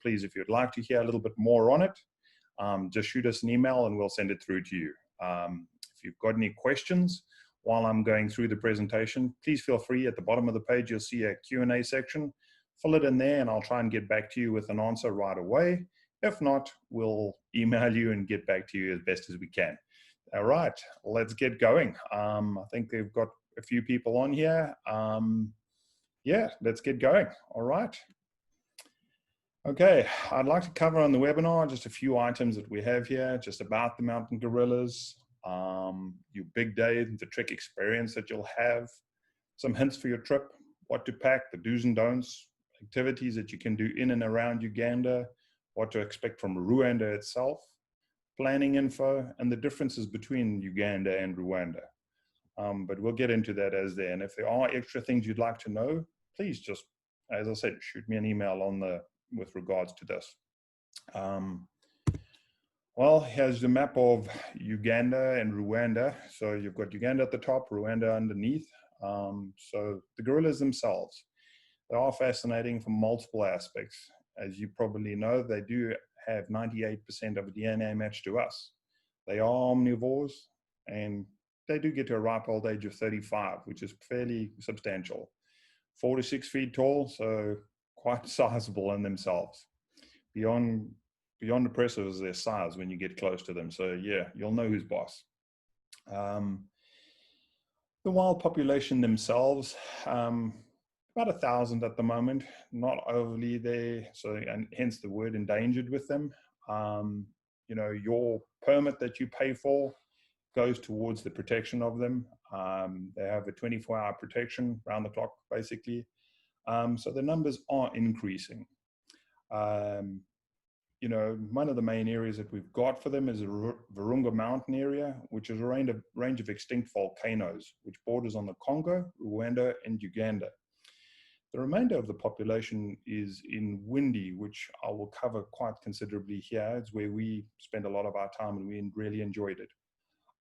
please, if you'd like to hear a little bit more on it, just shoot us an email and we'll send it through to you. If you've got any questions while I'm going through the presentation, please feel free. At the bottom of the page, you'll see a Q&A section. Fill it in there and I'll try and get back to you with an answer right away. If not, we'll email you and get back to you as best as we can. All right, let's get going. I think they've got a few people on here. Yeah, let's get going. All right. Okay, I'd like to cover on the webinar just a few items that we have here, just about the mountain gorillas, your big day, the trek experience that you'll have, some hints for your trip, what to pack, the do's and don'ts, activities that you can do in and around Uganda, what to expect from Rwanda itself, planning info, and the differences between Uganda and Rwanda. But we'll get into that as there. And if there are extra things you'd like to know, please just, as I said, shoot me an email with regards to this. Well, here's the map of Uganda and Rwanda. So you've got Uganda at the top, Rwanda underneath. So the gorillas themselves, they are fascinating from multiple aspects. As you probably know, they do have 98% of a DNA match to us. They are omnivores and they do get to a ripe old age of 35, which is fairly substantial. 4 to 6 feet tall, so quite sizable in themselves. Beyond impressive is their size when you get close to them. So yeah, you'll know who's boss. The wild population themselves, about 1,000 at the moment, not overly there. So, and hence the word endangered with them. You know, your permit that you pay for goes towards the protection of them. They have a 24-hour protection around the clock, basically. So the numbers are increasing. You know, one of the main areas that we've got for them is the Virunga Mountain area, which is a range of extinct volcanoes, which borders on the Congo, Rwanda, and Uganda. The remainder of the population is in Windy, which I will cover quite considerably here. It's where we spend a lot of our time and we really enjoyed it.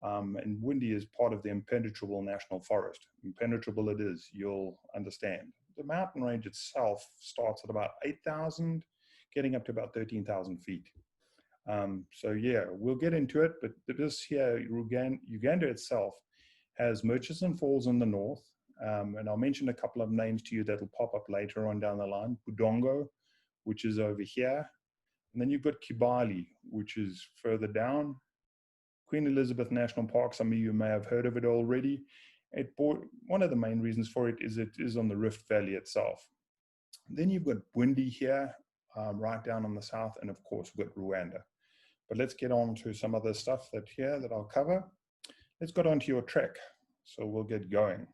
And Windy is part of the impenetrable national forest. Impenetrable it is, you'll understand. The mountain range itself starts at about 8,000, getting up to about 13,000 feet. So yeah, we'll get into it, but this here, Uganda itself has Murchison Falls in the north, and I'll mention a couple of names to you that'll pop up later on down the line. Budongo, which is over here, and then you've got Kibali, which is further down. Queen Elizabeth National Park, some of you may have heard of it already. One of the main reasons for it is on the Rift Valley itself. Then you've got Windy here, right down on the south, and of course we've got Rwanda. But let's get on to some other stuff that I'll cover. Let's get on to your trek. So we'll get going.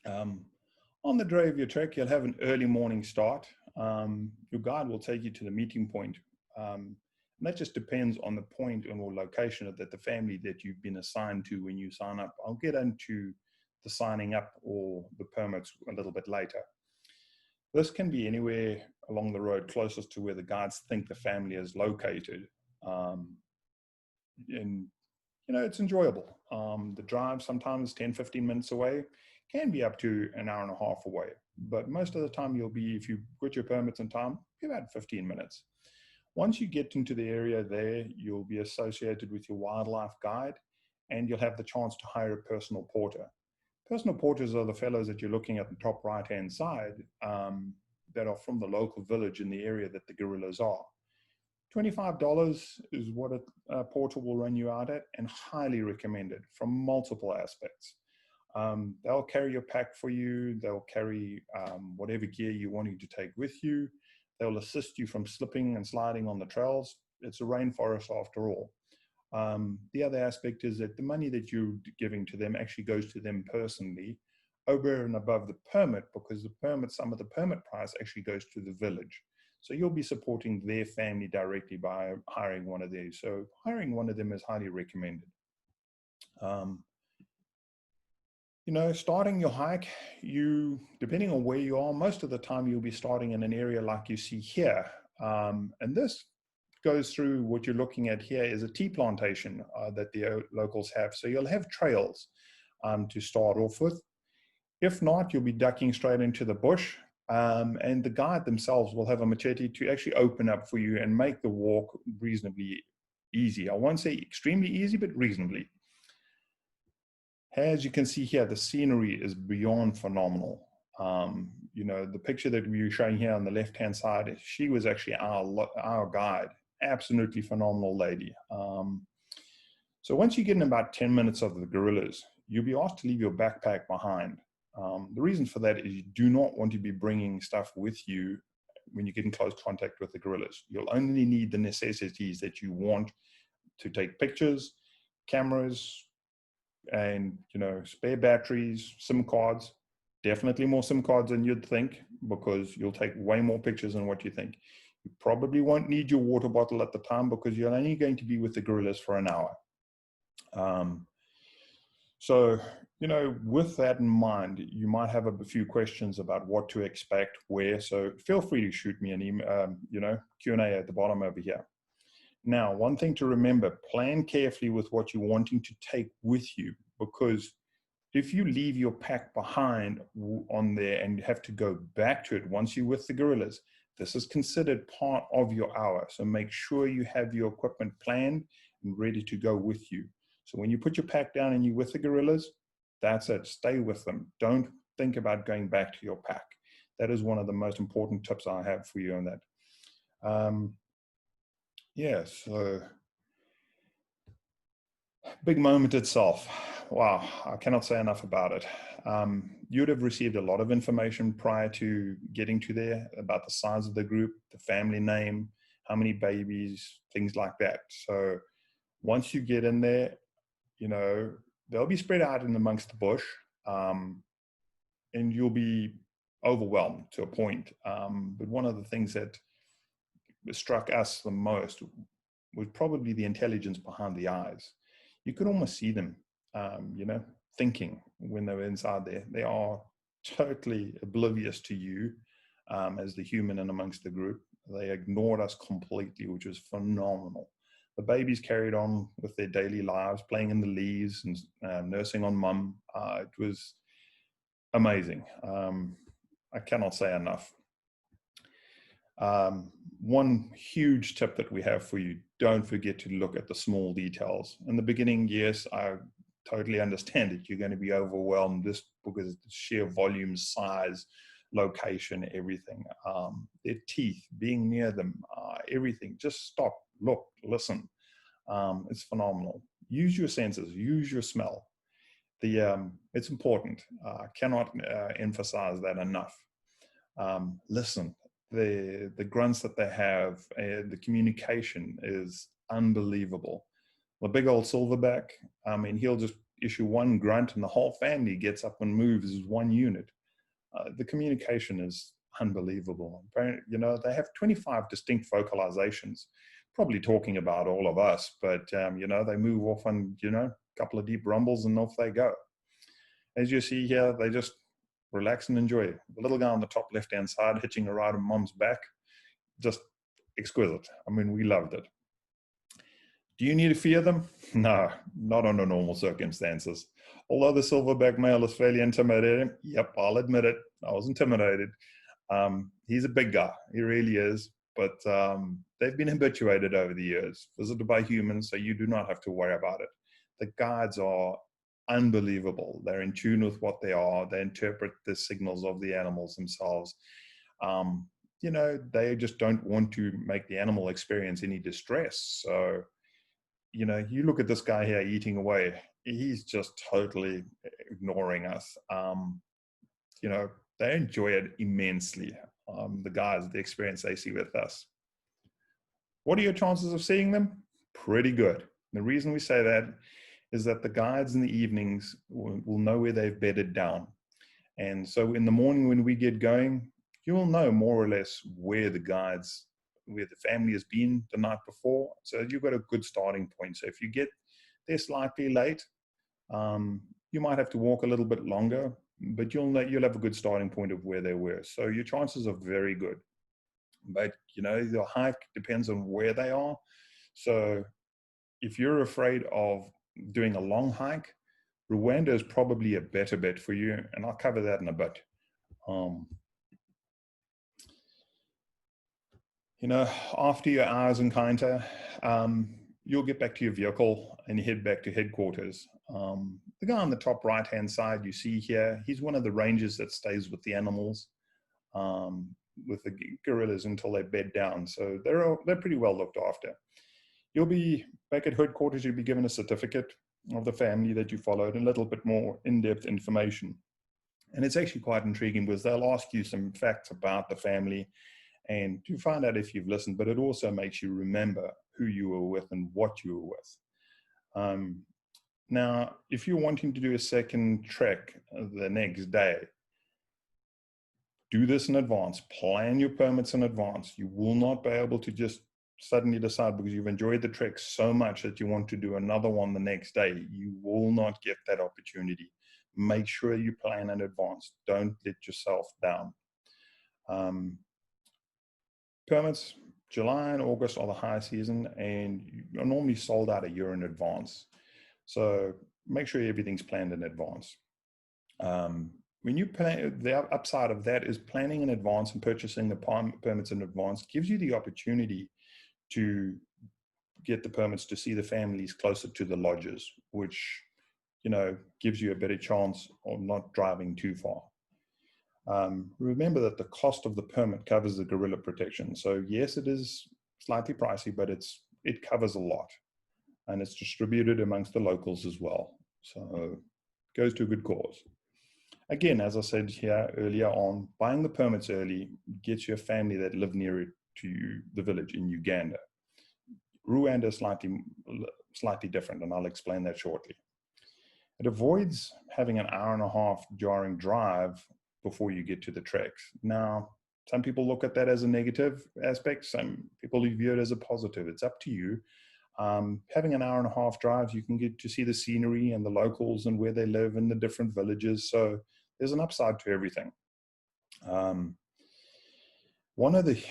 On the day of your trek, you'll have an early morning start. Your guide will take you to the meeting point. And that just depends on the point or location that the family that you've been assigned to when you sign up. I'll get into the signing up or the permits a little bit later. This can be anywhere along the road closest to where the guides think the family is located. And, you know, it's enjoyable. The drive sometimes 10, 15 minutes away, can be up to an hour and a half away. But most of the time you'll be, if you put your permits in time, be about 15 minutes. Once you get into the area there, you'll be associated with your wildlife guide and you'll have the chance to hire a personal porter. Personal porters are the fellows that you're looking at the top right-hand side that are from the local village in the area that the gorillas are. $25 is what a porter will run you out at, and highly recommended from multiple aspects. They'll carry your pack for you. They'll carry whatever gear you want to take with you. They'll assist you from slipping and sliding on the trails. It's a rainforest after all. The other aspect is that the money that you're giving to them actually goes to them personally over and above the permit, because the permit, some of the permit price actually goes to the village. So you'll be supporting their family directly by hiring one of these. So hiring one of them is highly recommended. You know, starting your hike, depending on where you are, most of the time you'll be starting in an area like you see here. And this goes through what you're looking at here is a tea plantation that the locals have. So you'll have trails to start off with. If not, you'll be ducking straight into the bush. And the guide themselves will have a machete to actually open up for you and make the walk reasonably easy. I won't say extremely easy, but reasonably. As you can see here, the scenery is beyond phenomenal. You know, the picture that we were showing here on the left-hand side, she was actually our guide. Absolutely phenomenal lady. So once you get in about 10 minutes of the gorillas, you'll be asked to leave your backpack behind. The reason for that is you do not want to be bringing stuff with you when you get in close contact with the gorillas. You'll only need the necessities that you want to take pictures, cameras, and, you know, spare batteries, SIM cards. Definitely more SIM cards than you'd think, because you'll take way more pictures than what you think. You probably won't need your water bottle at the time because you're only going to be with the gorillas for an hour. So, you know, with that in mind, you might have a few questions about what to expect, where. So feel free to shoot me an email, you know, Q&A at the bottom over here. Now, one thing to remember, plan carefully with what you're wanting to take with you, because if you leave your pack behind on there and you have to go back to it once you're with the gorillas, this is considered part of your hour. So make sure you have your equipment planned and ready to go with you. So when you put your pack down and you're with the gorillas, that's it. Stay with them. Don't think about going back to your pack. That is one of the most important tips I have for you on that. Yeah, so big moment itself. Wow, I cannot say enough about it. You would have received a lot of information prior to getting to there about the size of the group, the family name, how many babies, things like that. So once you get in there, you know, they'll be spread out in amongst the bush, and you'll be overwhelmed to a point. But one of the things that struck us the most was probably the intelligence behind the eyes. You could almost see them, you know, thinking when they were inside there. They are totally oblivious to you as the human in amongst the group. They ignored us completely, which was phenomenal. The babies carried on with their daily lives, playing in the leaves and nursing on mum. It was amazing. I cannot say enough. One huge tip that we have for you, don't forget to look at the small details. In the beginning, yes, I totally understand that you're going to be overwhelmed just because of the sheer volume, size, location, everything. Their teeth, being near them, everything. Just stop, look, listen. It's phenomenal. Use your senses, use your smell. It's important. I cannot emphasize that enough. Listen. The grunts that they have, the communication is unbelievable. The big old silverback, I mean, he'll just issue one grunt and the whole family gets up and moves as one unit. The communication is unbelievable. You know, they have 25 distinct vocalizations, probably talking about all of us, but, you know, they move off on, you know, a couple of deep rumbles and off they go. As you see here, they just relax and enjoy it. The little guy on the top left-hand side hitching a ride on mom's back, just exquisite. I mean, we loved it. Do you need to fear them? No, not under normal circumstances. Although the silverback male is fairly intimidating, yep, I'll admit it, I was intimidated. He's a big guy, he really is, but they've been habituated over the years, visited by humans, so you do not have to worry about it. The guides are unbelievable. They're in tune with what they are. They interpret the signals of the animals themselves. You know, they just don't want to make the animal experience any distress. So, you know, you look at this guy here eating away, he's just totally ignoring us. You know, they enjoy it immensely. The guys, the experience they see with us. What are your chances of seeing them? Pretty good. The reason we say that is that the guides in the evenings will know where they've bedded down. And so in the morning when we get going, you will know more or less where the family has been the night before. So you've got a good starting point. So if you get there slightly late, you might have to walk a little bit longer, but you'll have a good starting point of where they were. So your chances are very good. But, you know, the hike depends on where they are. So if you're afraid of doing a long hike, Rwanda is probably a better bet for you, and I'll cover that in a bit. After your hours encounter, you'll get back to your vehicle and you head back to headquarters. The guy on the top right-hand side you see here, he's one of the rangers that stays with the animals, with the gorillas until they bed down. So they're pretty well looked after. You'll be back at headquarters, you'll be given a certificate of the family that you followed, and a little bit more in-depth information. And it's actually quite intriguing because they'll ask you some facts about the family and to find out if you've listened, but it also makes you remember who you were with and what you were with. Now, if you're wanting to do a second trek the next day, do this in advance. Plan your permits in advance. You will not be able to just suddenly decide because you've enjoyed the trek so much that you want to do another one the next day. You will not get that opportunity. Make sure you plan in advance. Don't let yourself down. Permits, July and August are the high season, and you're normally sold out a year in advance. So make sure everything's planned in advance. When you plan, the upside of that is planning in advance and purchasing the permits in advance gives you the opportunity to get the permits to see the families closer to the lodges, which, gives you a better chance of not driving too far. Remember that the cost of the permit covers the gorilla protection. So yes, it is slightly pricey, but it covers a lot, and it's distributed amongst the locals as well. So it goes to a good cause. Again, as I said here earlier on, buying the permits early gets you a family that live near to the village in Uganda. Rwanda is slightly different, and I'll explain that shortly. It avoids having an hour and a half jarring drive before you get to the treks. Now, some people look at that as a negative aspect. Some people view it as a positive. It's up to you. Having an hour and a half drive, you can get to see the scenery and the locals and where they live in the different villages. So there's an upside to everything. One of the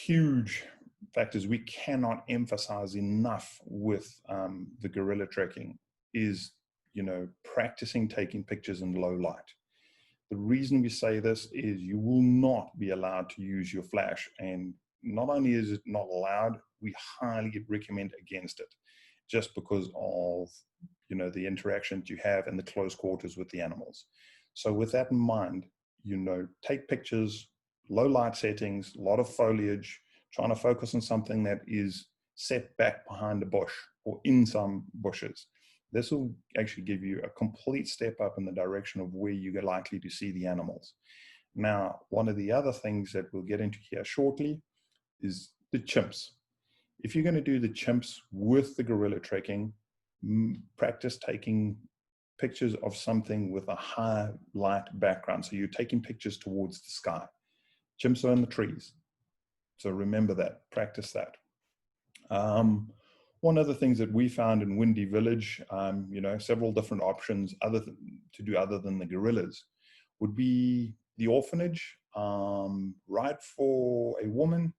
huge factors we cannot emphasize enough with the gorilla trekking is, practicing taking pictures in low light. The reason we say this is you will not be allowed to use your flash. And not only is it not allowed, we highly recommend against it, just because of, the interactions you have in the close quarters with the animals. So with that in mind, take pictures, low light settings, a lot of foliage, trying to focus on something that is set back behind a bush or in some bushes. This will actually give you a complete step up in the direction of where you're likely to see the animals. Now, one of the other things that we'll get into here shortly is the chimps. If you're going to do the chimps with the gorilla trekking, practice taking pictures of something with a high light background. So you're taking pictures towards the sky. Chimps are in the trees. So remember that, practice that. One of the things that we found in Windy Village, several different options to do other than the gorillas would be the orphanage, Ride for a Woman,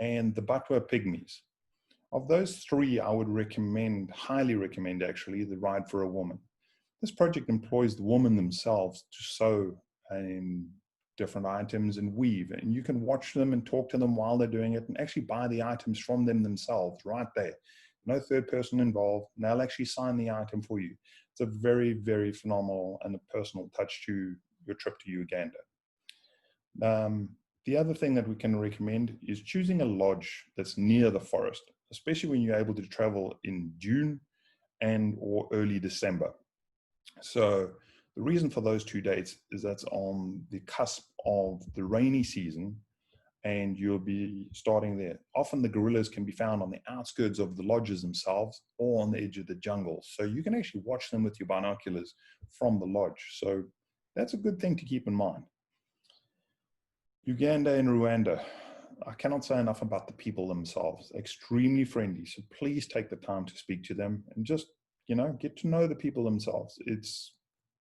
and the Batwa Pygmies. Of those three, I would highly recommend actually, the Ride for a Woman. This project employs the women themselves to sew different items and weave, and you can watch them and talk to them while they're doing it and actually buy the items from them themselves right there. No third person involved, and they'll actually sign the item for you. It's a very, very phenomenal and a personal touch to your trip to Uganda. The other thing that we can recommend is choosing a lodge that's near the forest, especially when you're able to travel in June or early December. So the reason for those 2 dates is that's on the cusp of the rainy season, and you'll be starting there. Often the gorillas can be found on the outskirts of the lodges themselves or on the edge of the jungle. So you can actually watch them with your binoculars from the lodge. So that's a good thing to keep in mind. Uganda and Rwanda. I cannot say enough about the people themselves. Extremely friendly. So please take the time to speak to them and just, get to know the people themselves. It's,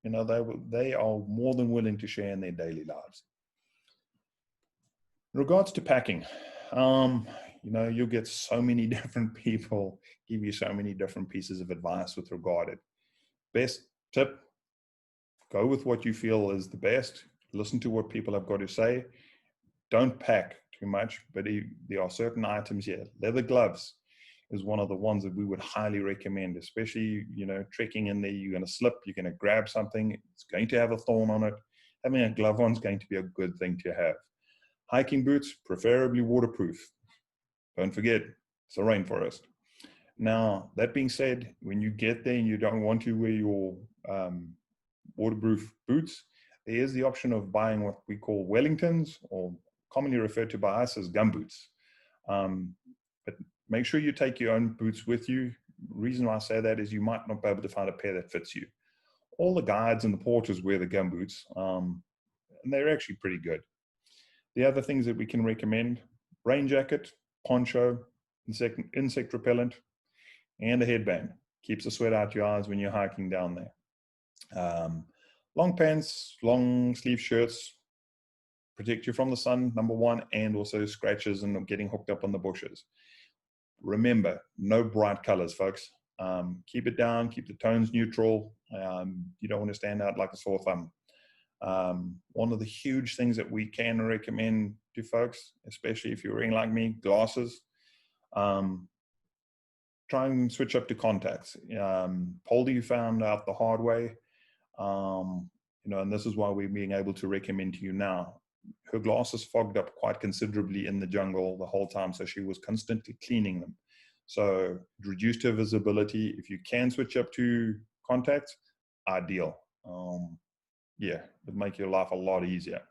they are more than willing to share in their daily lives. In regards to packing, you'll get so many different people give you so many different pieces of advice with regard to it. Best tip, go with what you feel is the best. Listen to what people have got to say. Don't pack too much, but there are certain items here. Leather gloves is one of the ones that we would highly recommend, especially, trekking in there. You're going to slip, you're going to grab something, it's going to have a thorn on it. Having a glove on is going to be a good thing to have. Hiking boots, preferably waterproof. Don't forget, it's a rainforest. Now, that being said, when you get there and you don't want to wear your waterproof boots, there is the option of buying what we call Wellingtons, or commonly referred to by us as gumboots. But make sure you take your own boots with you. The reason why I say that is you might not be able to find a pair that fits you. All the guides and the porters wear the gumboots, and they're actually pretty good. The other things that we can recommend: rain jacket, poncho, insect repellent, and a headband. Keeps the sweat out your eyes when you're hiking down there. Long pants, long sleeve shirts, protect you from the sun, number one, and also scratches and getting hooked up on the bushes. Remember, no bright colors, folks. Keep it down, keep the tones neutral. You don't want to stand out like a sore thumb. One of the huge things that we can recommend to folks, especially if you're wearing, like me, glasses, try and switch up to contacts. Poldy found out the hard way, and this is why we're being able to recommend to you now. Her glasses fogged up quite considerably in the jungle the whole time, so she was constantly cleaning them. So it reduced her visibility. If you can switch up to contacts, ideal. It'd make your life a lot easier.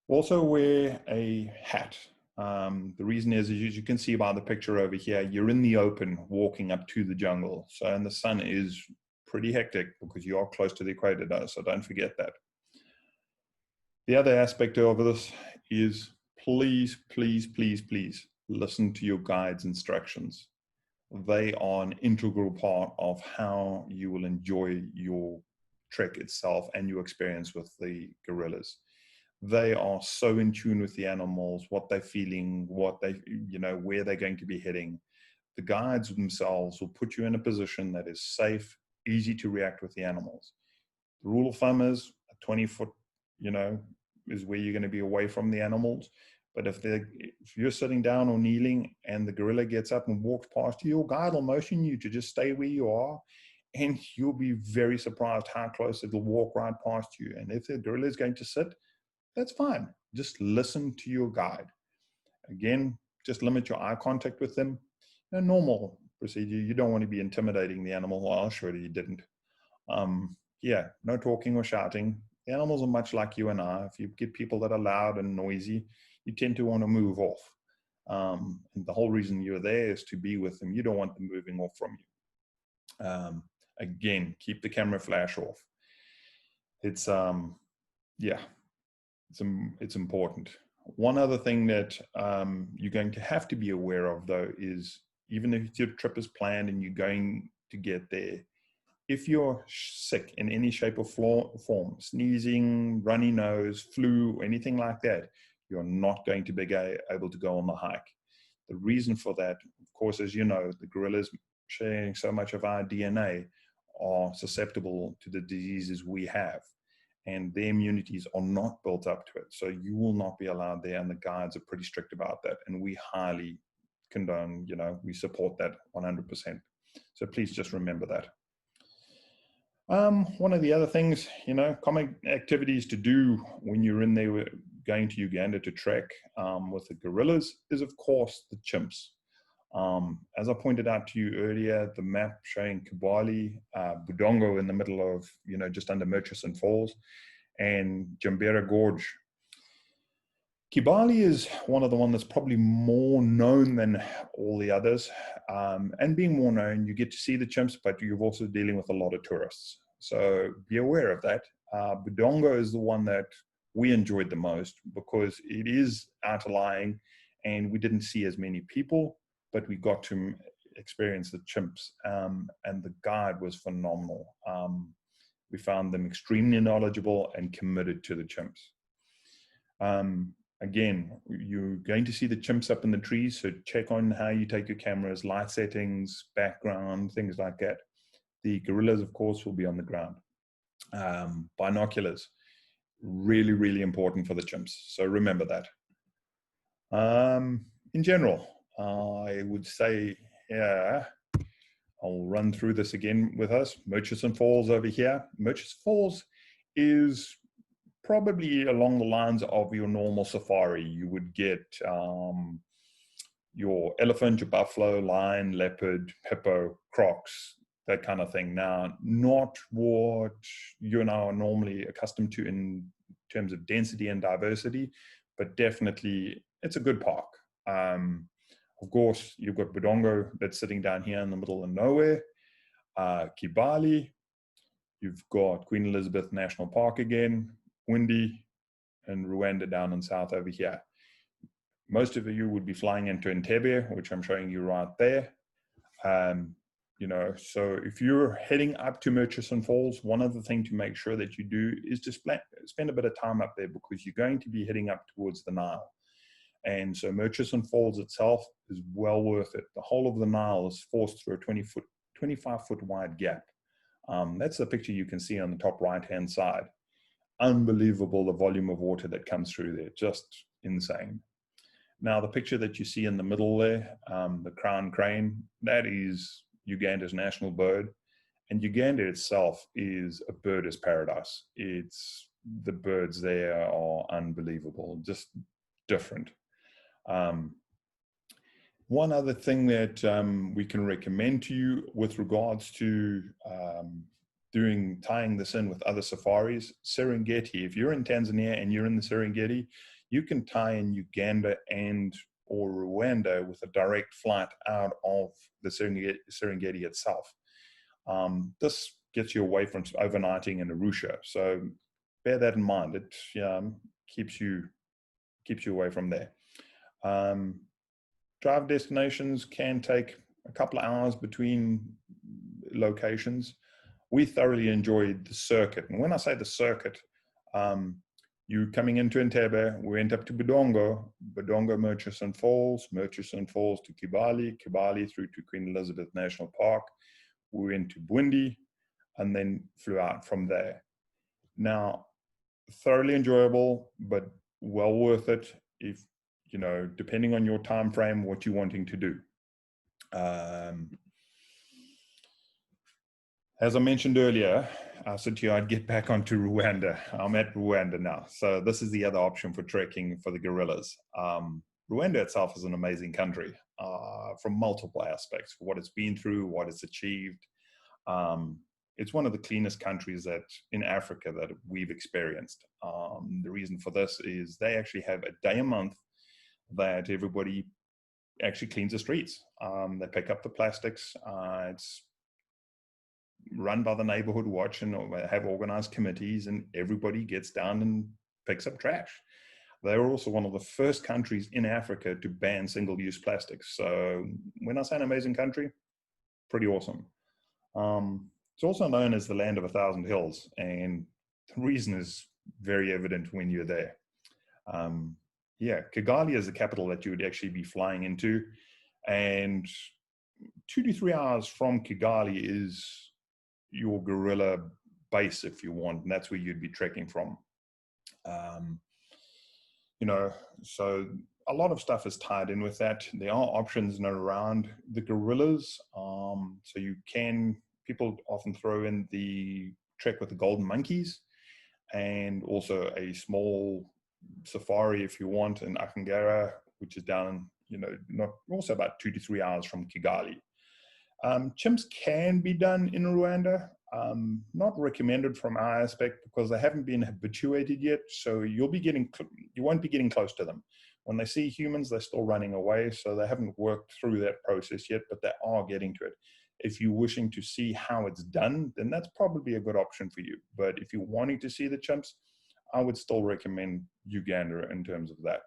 Also wear a hat. The reason is, as you can see by the picture over here, you're in the open walking up to the jungle. So, and the sun is pretty hectic because you are close to the equator, so don't forget that. The other aspect of this is please, please, please, please listen to your guide's instructions. They are an integral part of how you will enjoy your trek itself and your experience with the gorillas. They are so in tune with the animals, what they're feeling, what they, where they're going to be heading. The guides themselves will put you in a position that is safe, easy to react with the animals. The rule of thumb is a 20-foot, is where you're going to be away from the animals. But if you're sitting down or kneeling and the gorilla gets up and walks past you, your guide will motion you to just stay where you are, and you'll be very surprised how close it'll walk right past you. And if the gorilla is going to sit, that's fine. Just listen to your guide. Again, just limit your eye contact with them. A normal procedure. You don't want to be intimidating the animal. Well, I'll show you didn't. No talking or shouting. The animals are much like you and I. If you get people that are loud and noisy, you tend to want to move off. And the whole reason you're there is to be with them. You don't want them moving off from you. Again, keep the camera flash off. It's important. One other thing that you're going to have to be aware of, though, is even if your trip is planned and you're going to get there, if you're sick in any shape or form, sneezing, runny nose, flu, anything like that, you're not going to be able to go on the hike. The reason for that, of course, as you know, the gorillas sharing so much of our DNA are susceptible to the diseases we have, and their immunities are not built up to it. So you will not be allowed there, and the guides are pretty strict about that, and we highly condone, we support that 100%. So please just remember that. One of the other things, common activities to do when you're in there going to Uganda to trek with the gorillas is, of course, the chimps. As I pointed out to you earlier, the map showing Kibale, Budongo in the middle of, just under Murchison Falls, and Jambera Gorge. Kibale is one of the ones that's probably more known than all the others. And being more known, you get to see the chimps, but you're also dealing with a lot of tourists. So be aware of that. Budongo is the one that we enjoyed the most because it is outlying and we didn't see as many people, but we got to experience the chimps, and the guide was phenomenal. We found them extremely knowledgeable and committed to the chimps. Again, you're going to see the chimps up in the trees, so check on how you take your cameras, light settings, background, things like that. The gorillas, of course, will be on the ground. Binoculars. Really, really important for the chimps. So remember that. In general, I would say, yeah, I'll run through this again with us. Murchison Falls over here. Murchison Falls is probably along the lines of your normal safari. You would get your elephant, your buffalo, lion, leopard, hippo, crocs, that kind of thing. Now, not what you and I are normally accustomed to in terms of density and diversity, but definitely it's a good park. Of course, you've got Budongo that's sitting down here in the middle of nowhere. Kibale, you've got Queen Elizabeth National Park again, Windy, and Rwanda down in south over here. Most of you would be flying into Entebbe, which I'm showing you right there. So if you're heading up to Murchison Falls, one other thing to make sure that you do is to spend a bit of time up there, because you're going to be heading up towards the Nile. And so Murchison Falls itself is well worth it. The whole of the Nile is forced through a 25-foot wide gap. That's the picture you can see on the top right-hand side. Unbelievable, the volume of water that comes through there, just insane. Now, the picture that you see in the middle there, the crown crane, that is Uganda's national bird. And Uganda itself is a bird's paradise. The birds there are unbelievable, just different. One other thing that we can recommend to you with regards to tying this in with other safaris, Serengeti. If you're in Tanzania and you're in the Serengeti, you can tie in Uganda or Rwanda with a direct flight out of the Serengeti itself. This gets you away from overnighting in Arusha, so bear that in mind. It keeps you away from there. Drive destinations can take a couple of hours between locations. We thoroughly enjoyed the circuit, and when I say the circuit, you coming into Entebbe, we went up to Budongo, Murchison Falls to Kibale through to Queen Elizabeth National Park. We went to Bwindi and then flew out from there. Now, thoroughly enjoyable, but well worth it if, depending on your time frame, what you're wanting to do. As I mentioned earlier, I said to you I'd get back onto Rwanda. I'm at Rwanda now. So this is the other option for trekking for the gorillas. Rwanda itself is an amazing country from multiple aspects, for what it's been through, what it's achieved. It's one of the cleanest countries in Africa that we've experienced. The reason for this is they actually have a day a month that everybody actually cleans the streets. They pick up the plastics. It's run by the neighborhood watch, and have organized committees, and everybody gets down and picks up trash. They were also one of the first countries in Africa to ban single-use plastics. So when I say an amazing country, pretty awesome. It's also known as the land of 1,000 hills, and the reason is very evident when you're there. Kigali is the capital that you would actually be flying into, and 2 to 3 hours from Kigali is your gorilla base, if you want, and that's where you'd be trekking from. So a lot of stuff is tied in with that. There are options in and around the gorillas. So people often throw in the trek with the golden monkeys, and also a small safari if you want in Akangara, which is down, also about 2 to 3 hours from Kigali. Chimps can be done in Rwanda, not recommended from our aspect because they haven't been habituated yet. So you won't be getting close to them. When they see humans, they're still running away. So they haven't worked through that process yet, but they are getting to it. If you're wishing to see how it's done, then that's probably a good option for you. But if you're wanting to see the chimps, I would still recommend Uganda in terms of that.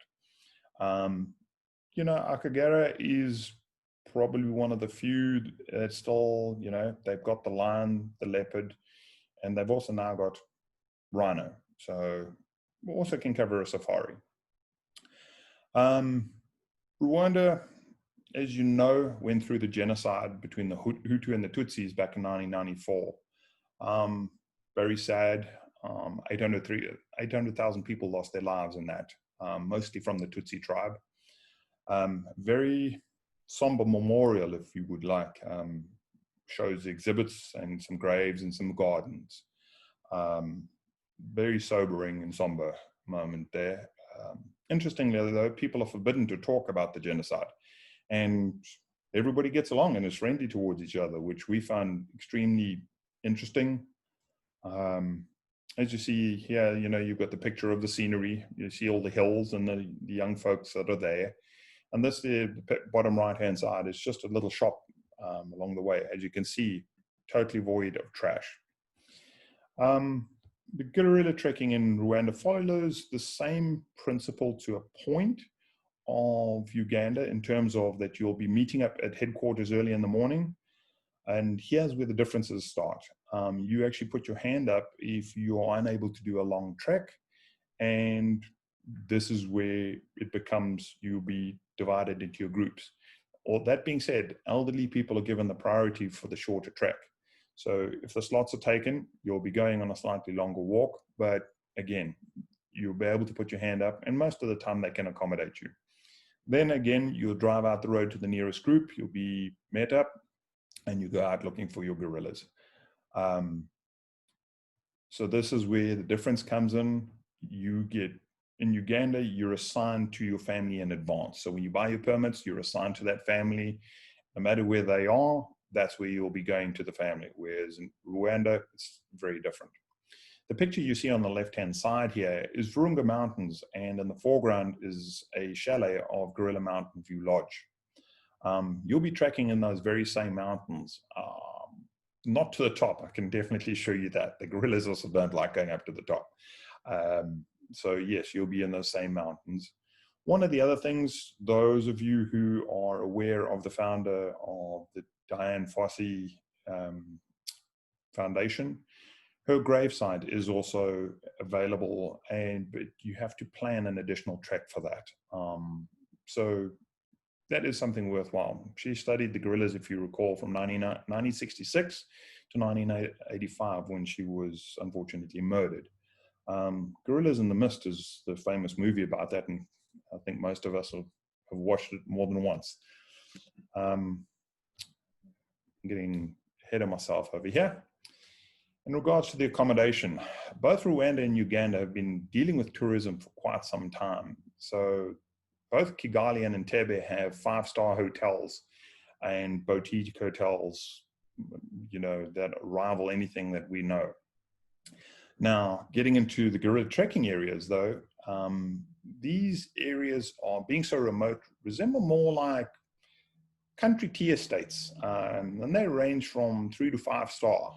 Akagera is probably one of the few that's still, they've got the lion, the leopard, and they've also now got rhino. So we also can cover a safari. Rwanda, as you know, went through the genocide between the Hutu and the Tutsis back in 1994. Very sad. 800,000 people lost their lives in that, mostly from the Tutsi tribe. Very somber memorial, if you would like. Shows exhibits and some graves and some gardens. Very sobering and somber moment there. Interestingly, though, people are forbidden to talk about the genocide, and everybody gets along and is friendly towards each other, which we found extremely interesting. As you see here, you've got the picture of the scenery. You see all the hills and the young folks that are there. And this, the bottom right-hand side, is just a little shop along the way. As you can see, totally void of trash. The guerrilla trekking in Rwanda follows the same principle to a point of Uganda, in terms of that you'll be meeting up at headquarters early in the morning. And here's where the differences start. You actually put your hand up if you are unable to do a long trek. And this is where it becomes, you'll be divided into your groups. Or that being said, elderly people are given the priority for the shorter trek. So if the slots are taken, you'll be going on a slightly longer walk. But again, you'll be able to put your hand up, and most of the time they can accommodate you. Then again, you'll drive out the road to the nearest group. You'll be met up, and you go out looking for your guerrillas. So this is where the difference comes in. In Uganda, you're assigned to your family in advance. So when you buy your permits, you're assigned to that family. No matter where they are, that's where you'll be going to the family. Whereas in Rwanda, it's very different. The picture you see on the left-hand side here is Virunga Mountains, and in the foreground is a chalet of Gorilla Mountain View Lodge. You'll be trekking in those very same mountains. Not to the top, I can definitely show you that. The gorillas also don't like going up to the top. So yes, you'll be in those same mountains. One of the other things, those of you who are aware of the founder of the Diane Fossey Foundation, her gravesite is also available, but you have to plan an additional trek for that. So that is something worthwhile. She studied the gorillas, if you recall, from 1966 to 1985, when she was unfortunately murdered. Gorillas in the Mist is the famous movie about that, and I think most of us have watched it more than once. I'm getting ahead of myself over here. In regards to the accommodation, both Rwanda and Uganda have been dealing with tourism for quite some time. So both Kigali and Entebbe have 5-star hotels and boutique hotels, that rival anything that we know. Now, getting into the guerrilla trekking areas, though, these areas are being so remote, resemble more like country tea estates, and they range from 3 to 5 star.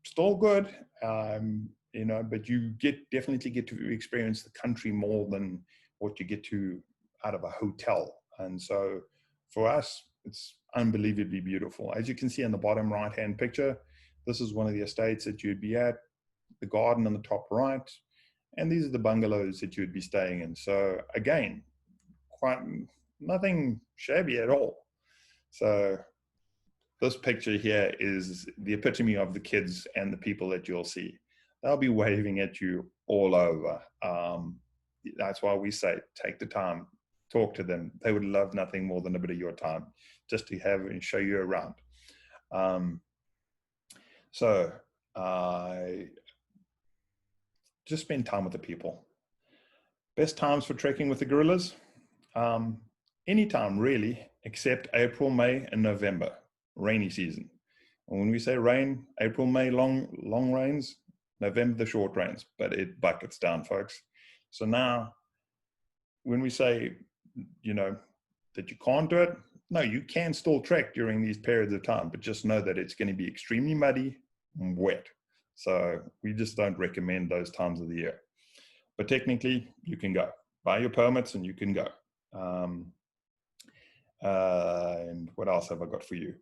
Still good, but you definitely get to experience the country more than what you get to out of a hotel. And so for us, it's unbelievably beautiful. As you can see in the bottom right-hand picture, this is one of the estates that you'd be at, the garden on the top right, and these are the bungalows that you'd be staying in. So again, quite nothing shabby at all. So this picture here is the epitome of the kids and the people that you'll see. They'll be waving at you all over. That's why we say, take the time, talk to them. They would love nothing more than a bit of your time, just to have and show you around. Just spend time with the people. Best times for trekking with the gorillas? Anytime really, except April, May, and November, rainy season. And when we say rain, April, May, long rains, November, the short rains, but it buckets down, folks. So now, when we say, that you can't do it, no, you can still trek during these periods of time, but just know that it's going to be extremely muddy and wet. So we just don't recommend those times of the year. But technically, you can go. Buy your permits and you can go. And what else have I got for you?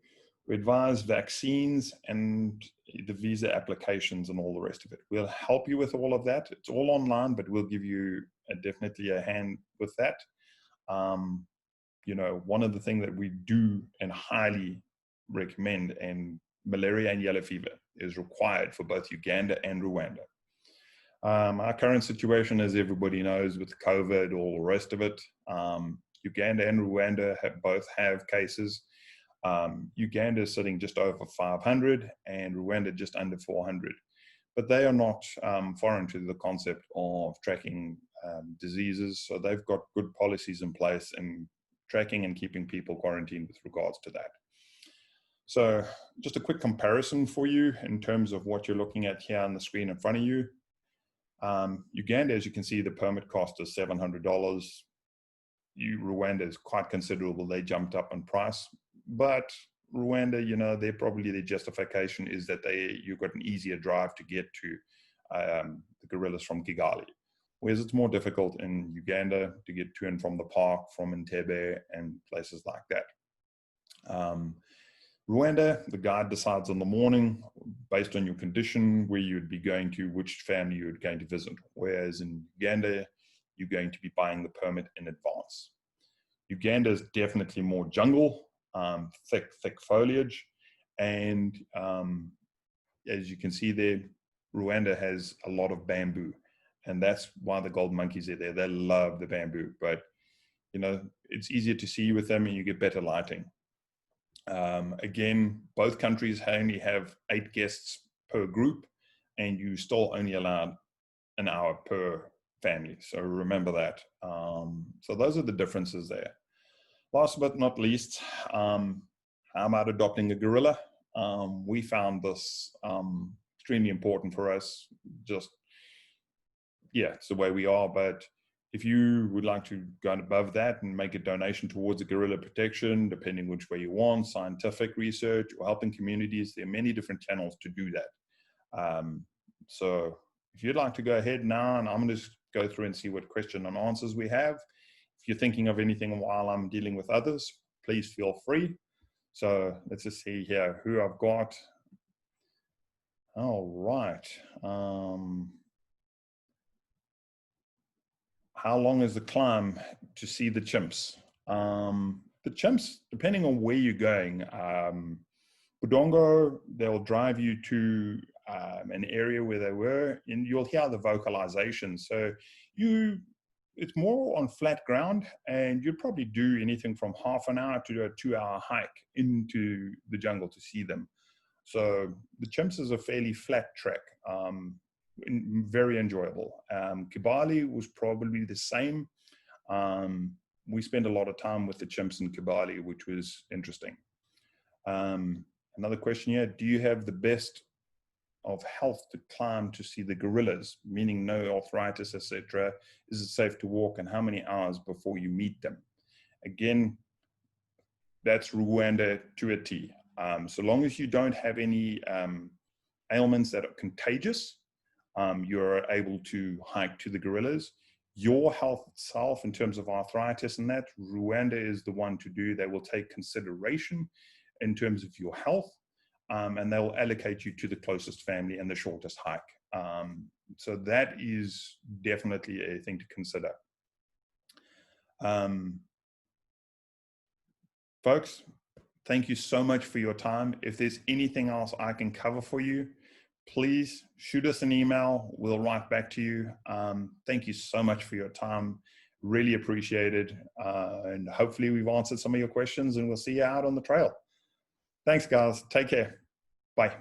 We advise vaccines and the visa applications and all the rest of it. We'll help you with all of that. It's all online, but we'll give you definitely a hand with that. One of the things that we do and highly recommend and malaria and yellow fever is required for both Uganda and Rwanda. Our current situation, as everybody knows, with COVID, all the rest of it, Uganda and Rwanda both have cases. Uganda is sitting just over 500 and Rwanda just under 400. But they are not foreign to the concept of tracking diseases. So they've got good policies in place in tracking and keeping people quarantined with regards to that. So just a quick comparison for you in terms of what you're looking at here on the screen in front of you. Uganda, as you can see, the permit cost is $700. Rwanda is quite considerable. They jumped up in price. But Rwanda, you know, their justification is that you've got an easier drive to get to the gorillas from Kigali. Whereas it's more difficult in Uganda to get to and from the park, from Entebbe and places like that. Rwanda, the guide decides in the morning, based on your condition, where you'd be going to, which family you're going to visit. Whereas in Uganda, you're going to be buying the permit in advance. Uganda is definitely more jungle, thick foliage. And as you can see there, Rwanda has a lot of bamboo. And that's why the gold monkeys are there. They love the bamboo. But, you know, it's easier to see with them and you get better lighting. Again, both countries only have 8 guests per group, and you still only allowed an hour per family. So remember that. So those are the differences there. Last but not least, how about adopting a gorilla? We found this extremely important for us. Just, yeah, it's the way we are. But if you would like to go above that and make a donation towards a gorilla protection, depending which way you want, scientific research or helping communities, there are many different channels to do that. So if you'd like to go ahead now, and I'm going to just go through and see what question and answers we have. If you're thinking of anything while I'm dealing with others, please feel free. So let's just see here who I've got. All right. How long is the climb to see the chimps? The chimps, depending on where you're going, Budongo, they'll drive you to an area where they were, and you'll hear the vocalization. So it's more on flat ground, and you'd probably do anything from half an hour to a 2-hour hike into the jungle to see them. So the chimps is a fairly flat trek. Very enjoyable. Kibale was probably the same. We spent a lot of time with the chimps in Kibale, which was interesting. Another question here, do you have the best of health to climb to see the gorillas, meaning no arthritis, etc.? Is it safe to walk, and how many hours before you meet them? Again, that's Rwanda to a T. So long as you don't have any ailments that are contagious, you're able to hike to the gorillas. Your health itself, in terms of arthritis and that, Rwanda is the one to do. They will take consideration in terms of your health, and they'll allocate you to the closest family and the shortest hike. So that is definitely a thing to consider. Folks, thank you so much for your time. If there's anything else I can cover for you, please shoot us an email. We'll write back to you. Thank you so much for your time. Really appreciate it. And hopefully we've answered some of your questions, and we'll see you out on the trail. Thanks, guys. Take care. Bye.